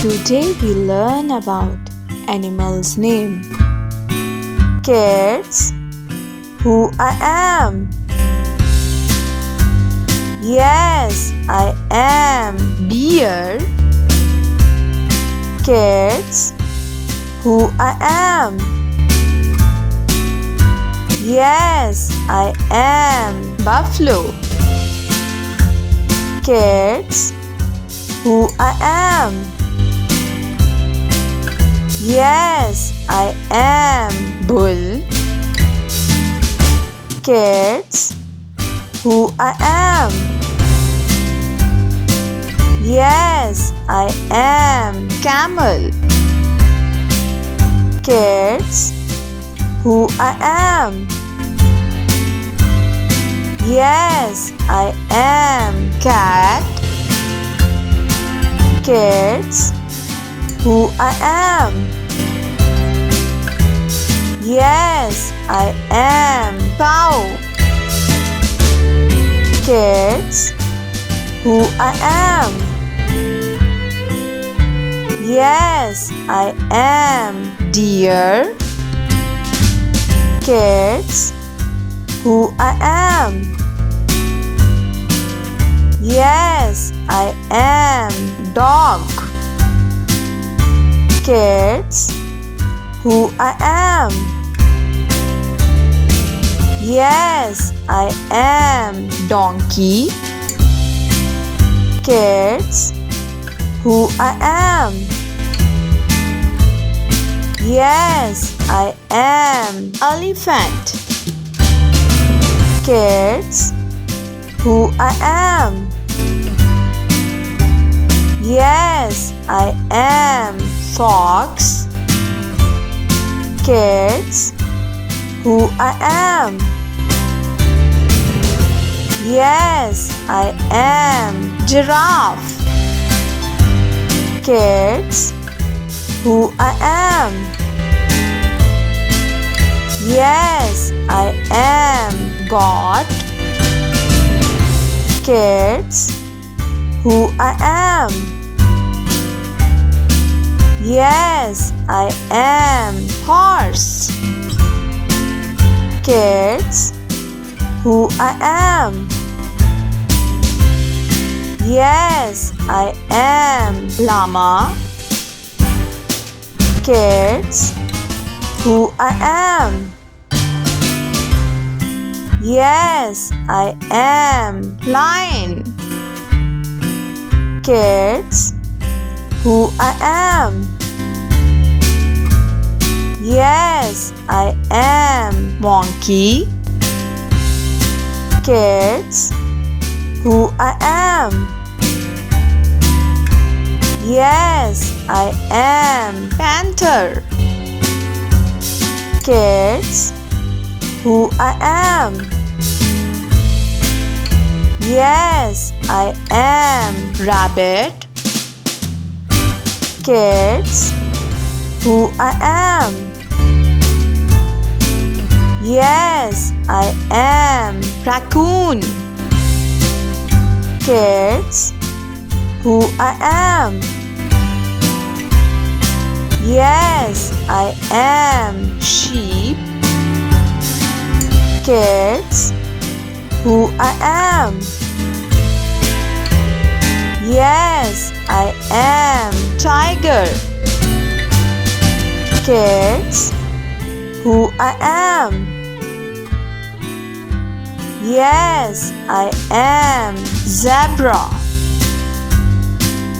Today we learn about animals' name. Cats. Who I am? Yes, I am. Bear. Cats. Who I am? Yes, I am. Buffalo. Cats. Who I am? Yes, I am. Bull. Cats. Who I am? Yes, I am. Camel. Cats. Who I am? Yes, I am. Cat. Cats. Who I am? Yes, I am. Cow. Cats. Who I am? Yes, I am. Deer. Cats. Who I am? Yes, I am. Dog. Cats. Who I am? Yes, I am. Donkey. Cats. Who I am? Yes, I am. Elephant. Cats. Who I am? Yes, I am. Fox. Cats. Who I am? Yes, I am. Giraffe. Cats. Who I am? Yes, I am. Goat. Cats. Who I am? Yes, I am. Horse. Cats. Who I am? Yes, I am. Llama. Cats. Who I am? Yes, I am. Lion. Cats. Who I am? Yes, I am. Monkey. Cats. Who I am? Yes, I am. Panther. Cats. Who I am? Yes, I am. Rabbit. Cats. Who I am? Yes, I am. Raccoon. Cats. Who I am? Yes, I am. Sheep. Cats. Who I am? Yes, I am. Tiger. Cats. Who I am? Yes, I am. Zebra.